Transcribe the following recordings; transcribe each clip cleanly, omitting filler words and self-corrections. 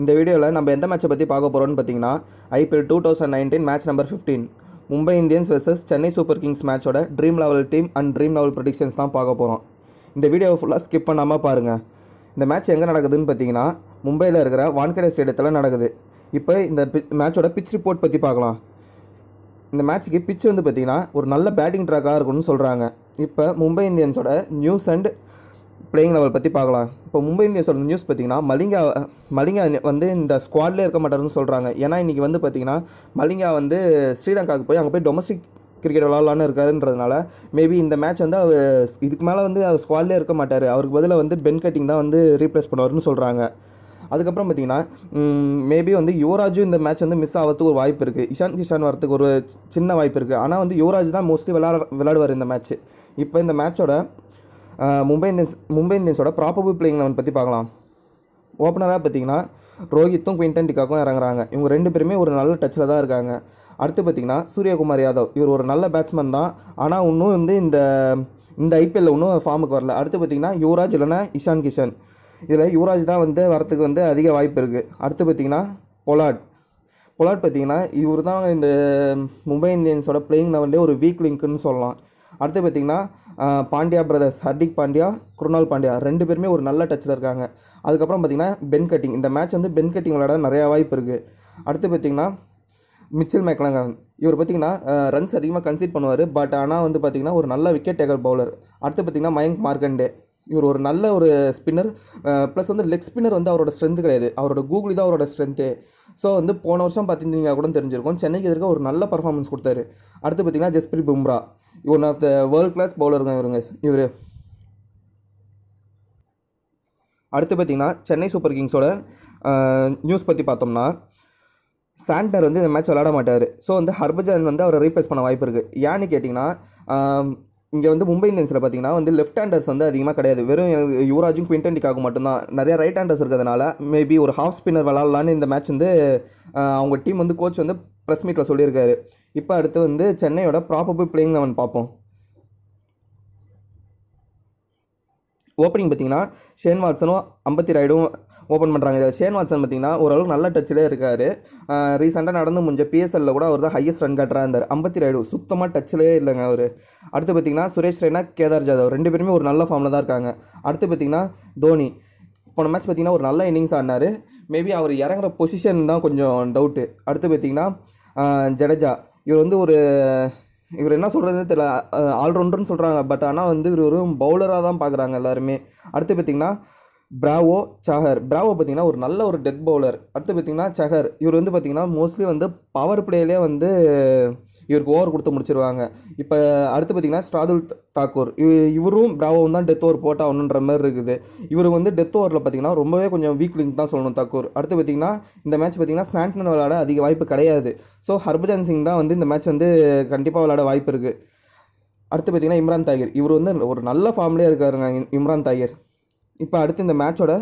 இந்த வீடியோவில் நம்ம எந்த மேட்சை பற்றி பார்க்க போகிறோம்னு பார்த்தீங்கன்னா IPL 2019 match number 15 Mumbai Indians vs Chennai super kings மேட்சோட dream eleven team and dream eleven predictions தான் பார்க்க போகிறோம். இந்த வீடியோவை ஃபுல்லாக ஸ்கிப் பண்ணாமல் பாருங்கள். இந்த மேட்ச் எங்கே நடக்குதுன்னு பார்த்தீங்கன்னா மும்பையில் இருக்கிற வான்கடே ஸ்டேடியத்தில் நடக்குது. இப்போ இந்த மேட்சோட பிச் ரிப்போர்ட் பற்றி பார்க்கலாம். இந்த மேட்ச்சுக்கு பிச் வந்து பார்த்திங்கன்னா ஒரு நல்ல பேட்டிங் ட்ராக்காக இருக்கும்னு சொல்கிறாங்க. இப்போ மும்பை இந்தியன்ஸோட நியூஸ் அண்ட் பிளேயிங் லெவல் பற்றி பார்க்கலாம். இப்போ மும்பை இந்தியன்ஸோட நியூஸ் பார்த்திங்கன்னா மலிங்கா வந்து இந்த ஸ்குவாட்லேயே இருக்க மாட்டாருன்னு சொல்கிறாங்க. ஏன்னா இன்றைக்கி வந்து பார்த்திங்கன்னா மலிங்கா வந்து ஸ்ரீலங்காவுக்கு போய் அங்கே போய் டொமஸ்டிக் கிரிக்கெட் விளாட்லான்னு இருக்காருன்றதுனால மேபி இந்த மேட்ச் வந்து அவர் இதுக்கு மேலே வந்து அவர் ஸ்குவாட்லேயே இருக்க மாட்டார். அவருக்கு பதிலாக வந்து பென் கட்டிங் தான் வந்து ரீப்ளேஸ் பண்ணுவார்னு சொல்கிறாங்க. அதுக்கப்புறம் பார்த்திங்கன்னா மேபி வந்து யுவராஜும் இந்த மேட்ச் வந்து மிஸ் ஆகிறதுக்கு ஒரு வாய்ப்பு இருக்குது. இஷான் கிஷான் வரத்துக்கு ஒரு சின்ன வாய்ப்பு இருக்குது. ஆனால் வந்து யுவராஜ் தான் மோஸ்ட்லி விளையாடுவார் இந்த மேட்ச். இப்போ இந்த மேட்சோட மும்பை இந்தியன்ஸோட ப்ராபபிள் பிளேயிங் லெவன் பற்றி பார்க்கலாம். ஓப்பனராக பார்த்திங்கன்னா ரோஹித்தும் குவிண்டன் டிகாக்கும் இறங்குறாங்க. இவங்க ரெண்டு பேருமே ஒரு நல்ல டச்சில் தான் இருக்காங்க. அடுத்து பார்த்திங்கன்னா சூரியகுமார் யாதவ், இவர் ஒரு நல்ல பேட்ஸ்மேன் தான். ஆனால் இன்னும் வந்து இந்த ஐபிஎல்லில் இன்னும் ஃபார்முக்கு வரல. அடுத்து பார்த்திங்கன்னா யுவராஜ் இல்லைனா இஷான் கிஷன். இதில் யுவராஜ் தான் வந்து வரத்துக்கு வந்து அதிக வாய்ப்பு இருக்குது. அடுத்து பார்த்திங்கன்னா பொலாட் பார்த்திங்கன்னா இவர் தான் இந்த மும்பை இந்தியன்ஸோட பிளேயிங் லெவன்லேயே ஒரு வீக் லிங்க்குன்னு சொல்லலாம். அடுத்து பார்த்திங்கன்னா பாண்டியா பிரதர்ஸ், ஹர்திக் பாண்டியா, குருணால் பாண்டியா ரெண்டு பேருமே ஒரு நல்ல டச்சில் இருக்காங்க. அதுக்கப்புறம் பார்த்திங்கன்னா பென் கட்டிங், இந்த மேட்ச் வந்து பென் கட்டிங் விளையாட நிறையா வாய்ப்பு இருக்குது. அடுத்து பார்த்திங்கன்னா மிச்சல் மெக்லங்கன், இவர் பார்த்திங்கன்னா ரன்ஸ் அதிகமாக கன்சீட் பண்ணுவார். பட் ஆனால் வந்து பார்த்திங்கன்னா ஒரு நல்ல விக்கெட் டேக்கர் பவுலர். அடுத்து பார்த்திங்கன்னா மயங்க் மார்க்கண்டே, இவர் ஒரு நல்ல ஒரு ஸ்பின்னர். ப்ளஸ் வந்து லெக் ஸ்பின்னர் வந்து அவரோட ஸ்ட்ரென்த்து கிடையாது, அவரோட கூகுளி தான் அவரோட ஸ்ட்ரென்த்து. ஸோ வந்து போன வருஷம் பார்த்திங்கன்னா கூட தெரிஞ்சிருக்கும், சென்னைக்கு எதிர்க்க ஒரு நல்ல பர்ஃபார்மன்ஸ் கொடுத்தாரு. அடுத்து பார்த்திங்கன்னா Jasprit Bumrah, one of the world class பவுலருங்க இவர். அடுத்து பார்த்திங்கன்னா சென்னை சூப்பர் கிங்ஸோட நியூஸ் பற்றி பார்த்தோம்னா சாண்டனர் வந்து இந்த மேட்ச் விளையாட மாட்டார். ஸோ வந்து ஹர்பஜன் வந்து அவரை ரீப்ளேஸ் பண்ண வாய்ப்பு இருக்குது. ஏன்னு கேட்டிங்கன்னா இங்கே வந்து மும்பை இந்தியன்ஸில் பார்த்திங்கன்னா வந்து லெஃப்ட் ஹேண்டர்ஸ் வந்து அதிகமாக கிடையாது. வெறும் யுவராஜும் குவிண்டன் டிகாக்கும் மட்டும்தான். நிறைய ரைட் ஹேண்டர்ஸ் இருக்கிறதுனால மேபி ஒரு ஹாஃப் ஸ்பின்னர் விளாட்லான்னு இந்த மேட்ச் வந்து அவங்க டீம் வந்து கோச் வந்து ப்ரெஸ் மீட்டில் சொல்லியிருக்காரு. இப்போ அடுத்து வந்து சென்னையோட ப்ராபபிள் பிளேயிங் லெவன் பார்ப்போம். ஓப்பனிங் பார்த்திங்கன்னா ஷேன் வாட்சனும் அம்பத்தி ராய்டும் ஓப்பன் பண்ணுறாங்க. ஷேன் வாட்சன் பார்த்திங்கன்னா ஓரளவுக்கு நல்ல டச்சிலே இருக்கார். ரீசெண்டாக நடந்து முடிஞ்ச பிஎஸ்எல்லில் கூட அவர் தான் ஹையஸ்ட் ரன் கட்டராக இருந்தார். அம்பத்தி ராய்டு சுத்தமாக டச்சிலே இல்லைங்க அவர். அடுத்து பார்த்திங்கன்னா சுரேஷ் ரெய்னா, கேதார் ஜாதவ் ரெண்டு பேருமே ஒரு நல்ல ஃபார்மில் தான் இருக்காங்க. அடுத்து பார்த்திங்கன்னா தோனி போன மேட்ச் பார்த்திங்கன்னா ஒரு நல்ல இன்னிங்ஸ் ஆடினார். மேபி அவர் இறங்குற பொசிஷன் தான் கொஞ்சம் டவுட்டு. அடுத்து பார்த்திங்கன்னா ஜடேஜா, இவர் என்ன சொல்கிறதுன்னு தெரியல, ஆல்ரவுண்டர்னு சொல்கிறாங்க. பட் ஆனால் வந்து இவர் ஒரு பவுலராக தான் பார்க்குறாங்க எல்லாருமே. அடுத்து பார்த்திங்கன்னா பிராவோ பார்த்திங்கன்னா ஒரு நல்ல ஒரு டெத் பவுலர். அடுத்து பார்த்திங்கன்னா சஹர், இவர் வந்து பார்த்திங்கன்னா மோஸ்ட்லி வந்து பவர் பிளேயிலே வந்து இவருக்கு ஓவர் கொடுத்து முடிச்சிருவாங்க. இப்போ அடுத்து பார்த்திங்கன்னா ஸ்ட்ராதுல் தாக்கூர், இவரும் பிராவோவும் தான் டெத் ஓவர் போட்டாகணுன்ற மாதிரி இருக்குது. இவர் வந்து டெத் ஓவரில் பார்த்திங்கன்னா ரொம்பவே கொஞ்சம் வீக் லிங்க் தான் சொல்லணும் தாக்கூர். அடுத்து பார்த்திங்கன்னா இந்த மேட்ச் பார்த்திங்கன்னா சாண்டனர் விளையாட அதிக வாய்ப்பு கிடையாது. ஸோ ஹர்பஜன் சிங் தான் வந்து இந்த மேட்ச் வந்து கண்டிப்பாக விளையாட வாய்ப்பு இருக்குது. அடுத்து பார்த்திங்கன்னா இம்ரான் தாகிர், இவர் வந்து ஒரு நல்ல ஃபார்ம்லேயே இருக்காருங்க இம்ரான் தாகிர். இப்போ அடுத்து இந்த மேட்சோட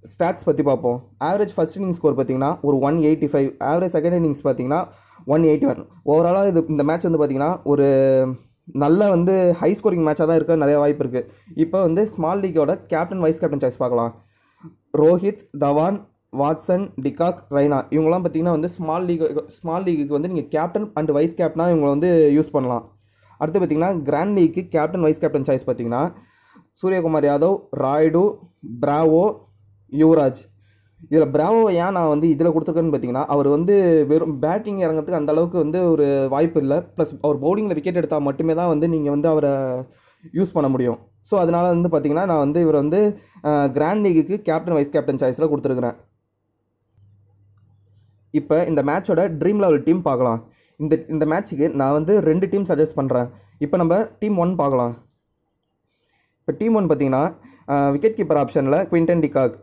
ஸ்டாட்ஸ் பற்றி பார்ப்போம். ஆவரேஜ் ஃபஸ்ட் இன்னிங்ஸ் ஸ்கோர் பார்த்திங்கன்னா ஒரு 185, ஆவரேஜ் செகண்ட் இன்னிங்ஸ் பார்த்திங்கன்னா 181. ஓவராலாக இந்த மேட்ச் வந்து பார்த்திங்கன்னா ஒரு நல்ல வந்து ஹை ஸ்கோரிங் மேட்சாக தான் இருக்க நிறைய வாய்ப்பு இருக்குது. இப்போ வந்து ஸ்மால் லீக்கோட கேப்டன் வைஸ் கேப்டன் சாய்ஸ் பார்க்கலாம். ரோஹித், தவான், வாட்சன், டிகாக், ரெய்னா இவங்களாம் பார்த்திங்கன்னா வந்து ஸ்மால் லீக்குக்கு வந்து நீங்கள் கேப்டன் அண்ட் வைஸ் கேப்டனாக இவங்களை வந்து யூஸ் பண்ணலாம். அடுத்து பார்த்திங்கன்னா கிராண்ட் லீக்கு கேப்டன் வைஸ் கேப்டன் சாய்ஸ் பார்த்திங்கன்னா சூரியகுமார் யாதவ், ராய்டு, பிராவோ, யுவராஜ். இதில் பிராவோவை ஏன் நான் வந்து இதில் கொடுத்துருக்கேன்னு பார்த்தீங்கன்னா அவர் வந்து வெறும் பேட்டிங் இறங்கிறதுக்கு அந்தளவுக்கு வந்து ஒரு வாய்ப்பு இல்லை. ப்ளஸ் அவர் பவுலிங்கில் விக்கெட் எடுத்தால் மட்டுமே தான் வந்து நீங்கள் வந்து அவரை யூஸ் பண்ண முடியும். ஸோ அதனால் வந்து பார்த்திங்கன்னா நான் வந்து இவர் வந்து கிராண்ட் லீக்குக்கு கேப்டன் வைஸ் கேப்டன் சாய்ஸில் கொடுத்துருக்குறேன். இப்போ இந்த மேட்சோட ட்ரீம் லெவல் டீம் பார்க்கலாம். இந்த மேட்ச்சுக்கு நான் வந்து 2 டீம் சஜஸ்ட் பண்ணுறேன். இப்போ நம்ம டீம் 1 பார்க்கலாம். இப்போ டீம் 1 பார்த்திங்கன்னா விக்கெட் கீப்பர் ஆப்ஷனில் குவிண்டன் டிகாக்,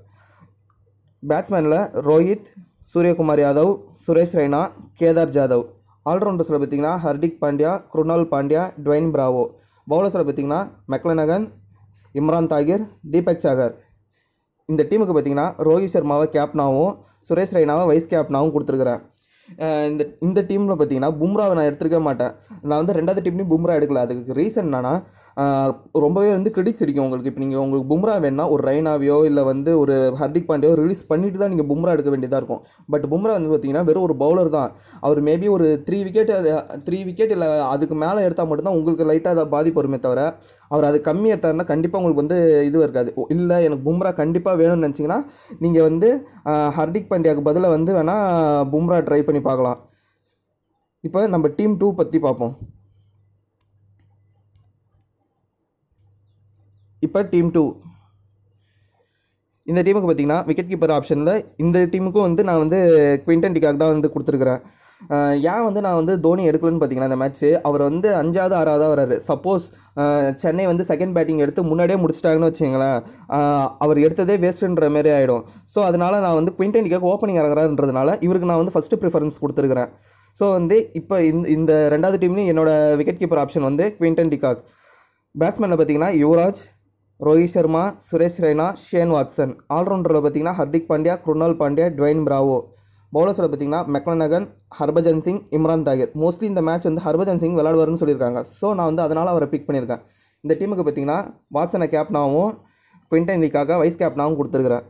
பேட்ஸ்மேனில் ரோஹித், சூரியகுமார் யாதவ், சுரேஷ் ரெய்னா, கேதார் ஜாதவ். ஆல்ரவுண்டர்ஸில் பார்த்திங்கன்னா ஹர்திக் பாண்டியா, குருணால் பாண்டியா, டுவைன் பிராவோ. பவுலர்ஸில் பார்த்திங்கன்னா மெக்லனகன், இம்ரான் தாகிர், தீபக் சாகர். இந்த டீமுக்கு பார்த்திங்கன்னா ரோஹித் சர்மாவை கேப்டனாகவும் சுரேஷ் ரெய்னாவை வைஸ் கேப்டனாகவும் கொடுத்துருக்குறேன். இந்த டீமில் பார்த்தீங்கன்னா பும்ராவை நான் எடுத்துருக்க மாட்டேன். நான் வந்து ரெண்டாவது டீம்லேயும் பும்ரா எடுக்கல. அதுக்கு ரீசன் என்னன்னா ரொம்பவே வந்து கிரெடிட்ஸ் அடிக்கும் உங்களுக்கு. இப்போ நீங்கள் உங்களுக்கு பும்ரா வேணுன்னா ஒரு ரெய்னாவையோ இல்லை வந்து ஒரு ஹர்திக் பாண்டியாவோ ரிலீஸ் பண்ணிட்டு தான் நீங்கள் பும்ரா எடுக்க வேண்டியதாக இருக்கும். பட் பும்ரா வந்து பார்த்தீங்கன்னா வெறும் ஒரு பவுலர் தான். அவர் மேபி ஒரு 3 விக்கெட் இல்லை அதுக்கு மேலே எடுத்தால் மட்டும்தான் உங்களுக்கு லைட்டாக அதை பாதிப்பு வருமே தவிர, அவர் அது கம்மி எடுத்தாருன்னா கண்டிப்பாக உங்களுக்கு வந்து இது இருக்காது. இல்லை எனக்கு பும்ரா கண்டிப்பாக வேணும்னு நினச்சிங்கன்னா நீங்கள் வந்து ஹர்திக் பாண்டியாவுக்கு பதிலாக வந்து வேணால் பும்ரா ட்ரை பண்ணி பார்க்கலாம். இப்போ நம்ம டீம் 2 பற்றி பார்ப்போம். இப்போ டீம் 2 இந்த டீமுக்கு பார்த்தீங்கன்னா விக்கெட் கீப்பர் ஆப்ஷனில் இந்த டீமுக்கும் வந்து நான் வந்து குவிண்டன் டிகாக் தான் வந்து கொடுத்துருக்குறேன். ஏன் வந்து நான் வந்து தோனி எடுக்கலன்னு பார்த்தீங்கன்னா இந்த மேட்ச்சு அவர் வந்து 5வது 6வதாக வர்றாரு. சப்போஸ் சென்னை வந்து செகண்ட் பேட்டிங் எடுத்து முன்னாடியே முடிச்சிட்டாங்கன்னு வச்சுங்களேன், அவர் எடுத்ததே வேஸ்ட்டுன்ற மாரி ஆகிடும். ஸோ அதனால் நான் வந்து குவிண்டன் டிகாக் ஓப்பனிங் இறங்குறாருன்றதுனால இவருக்கு நான் வந்து ஃபஸ்ட்டு ப்ரிஃபரன்ஸ் கொடுத்துருக்குறேன். ஸோ வந்து இப்போ இந்த 2வது டீம்லேயும் என்னோடய விக்கெட் கீப்பர் ஆப்ஷன் வந்து குவிண்டன் டிகாக். பேட்ஸ்மேனில் பார்த்தீங்கன்னா யுவராஜ், ரோஹித் சர்மா, சுரேஷ் ரெய்னா, ஷேன் வாட்சன். ஆல்ரவுண்டரில் பார்த்தீங்கன்னா ஹர்திக் பாண்டியா, குருணால் பாண்டியா, டுவைன் பிராவோ. பவுலர்ஸில் பார்த்தீங்கன்னா மெக்லனகன், ஹர்பஜன் சிங், இம்ரான் தாகிர். மோஸ்ட்லி இந்த மேட்ச் வந்து ஹர்பஜன் சிங் விளையாடுவார்னு சொல்லியிருக்காங்க. ஸோ நான் வந்து அதனால் அவரை பிக் பண்ணியிருக்கேன். இந்த டீமுக்கு பார்த்தீங்கன்னா வாட்சனை கேப்டனாகவும் குவிண்டன் டிகாக்கை வைஸ் கேப்டனாகவும் கொடுத்துருக்குறேன்.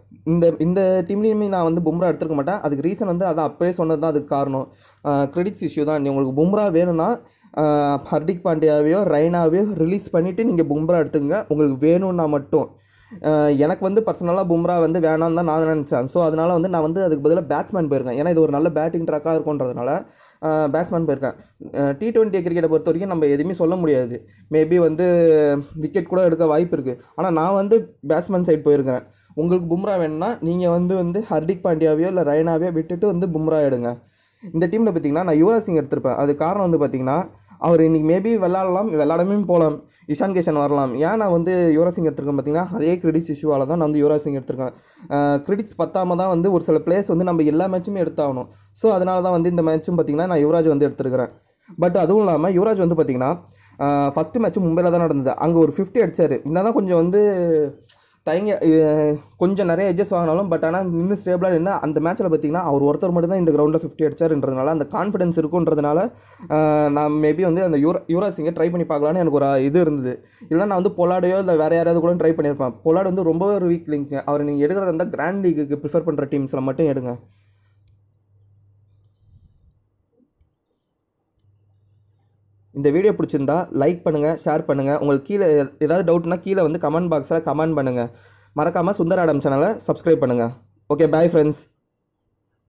இந்த டீம்லேயுமே நான் வந்து பும்ரா எடுத்துருக்க மாட்டேன். அதுக்கு ரீசன் வந்து அதான் அப்போயே சொன்னது தான் அதுக்கு காரணம். கிரெடிட்ஸ் இஷ்யூ தான். உங்களுக்கு பும்ரா வேணும்னா ஹர்திக் பாண்டியாவையோ ரெய்னாவையோ ரிலீஸ் பண்ணிவிட்டு நீங்கள் பும்ரா எடுத்துங்க உங்களுக்கு வேணும்னா மட்டும். எனக்கு வந்து பர்சனலாக பும்ரா வந்து வேணான்னு தான் நான் நினச்சேன். ஸோ அதனால் வந்து நான் வந்து அதுக்கு பதிலாக பேட்ஸ்மேன் போயிருக்கேன். ஏன்னா இது ஒரு நல்ல பேட்டிங் ட்ராக்காக இருக்குன்றதுனால பேட்ஸ்மேன் போயிருக்கேன். T20 கிரிக்கெட்டை பொறுத்த வரைக்கும் நம்ம எதுவுமே சொல்ல முடியாது. மேபி வந்து விக்கெட் கூட எடுக்க வாய்ப்பு இருக்குது. ஆனால் நான் வந்து பேட்ஸ்மேன் சைட் போயிருக்கிறேன். உங்களுக்கு பும்ரா வேணும்னா நீங்கள் வந்து ஹர்திக் பாண்டியாவையோ இல்லை ரெய்னாவையோ விட்டுட்டு வந்து பும்ரா எடுங்க. இந்த டீமில் பார்த்தீங்கன்னா நான் யுவராஜ் சிங் எடுத்திருப்பேன். அது காரணம் வந்து பார்த்தீங்கன்னா அவர் இன்றைக்கி மேபி விளாடாமே போகலாம், இஷான் கிஷன் வரலாம். ஏன் நான் வந்து யுவராஜ் சிங் எடுத்திருக்கேன் பார்த்தீங்கன்னா அதே கிரெடிட்ஸ் இஷ்யூவால் தான் நான் வந்து யுவராஜ் சிங் எடுத்திருக்கேன். கிரெடிட்ஸ் பத்தாம தான் வந்து ஒரு சில பிளேயர்ஸ் வந்து நம்ம எல்லா மேட்சுமே எடுத்தாகணும். ஸோ அதனால தான் வந்து இந்த மேட்சும் பார்த்திங்கன்னா நான் யுவராஜ் வந்து எடுத்துருக்கிறேன். பட் அதுவும் இல்லாமல் யுவராஜ் வந்து பார்த்திங்கன்னா ஃபஸ்ட்டு மேட்ச்சு மும்பையில் தான் நடந்தது. அங்கே ஒரு 50 அடித்தார். என்ன தான் கொஞ்சம் வந்து கொஞ்சம் நிறைய எட்ஜஸ் வாங்கினாலும் பட் ஆனால் நின்று ஸ்டேபிளாக நின்று அந்த மேட்ச்சில் பார்த்திங்கன்னா அவர் ஒருத்தர் மட்டும் தான் இந்த கிரவுண்டில் 50 அடிச்சாருன்றதுனால அந்த கான்ஃபிடன்ஸ் இருக்குன்றதுனால நான் மேபி வந்து அந்த யுவராஜ் சிங்கை ட்ரை பண்ணி பார்க்கலான்னு எனக்கு ஒரு இது இருந்தது. இல்லைனா நான் வந்து பொலாடையோ இல்லை வேறு யாராவது கூட ட்ரை பண்ணியிருப்பேன். பொலாட் வந்து ரொம்பவே ஒரு வீக் லிங்க். அவர் நீங்கள் எடுக்கிறதா இருந்தால் கிராண்ட் லீக்குக்கு ப்ரிஃபர் பண்ணுற டீம்ஸில் மட்டும் எடுங்க. இந்த வீடியோ பிடிச்சிருந்தா லைக் பண்ணுங்கள், ஷேர் பண்ணுங்கள். உங்களுக்கு கீழே ஏதாவது டவுட்னா கீழே வந்து கமெண்ட் பாக்ஸில் கமெண்ட் பண்ணுங்கள். மறக்காமல் சுந்தர் ஆடம் சேனலை சப்ஸ்கிரைப் பண்ணுங்கள். Okay, bye friends.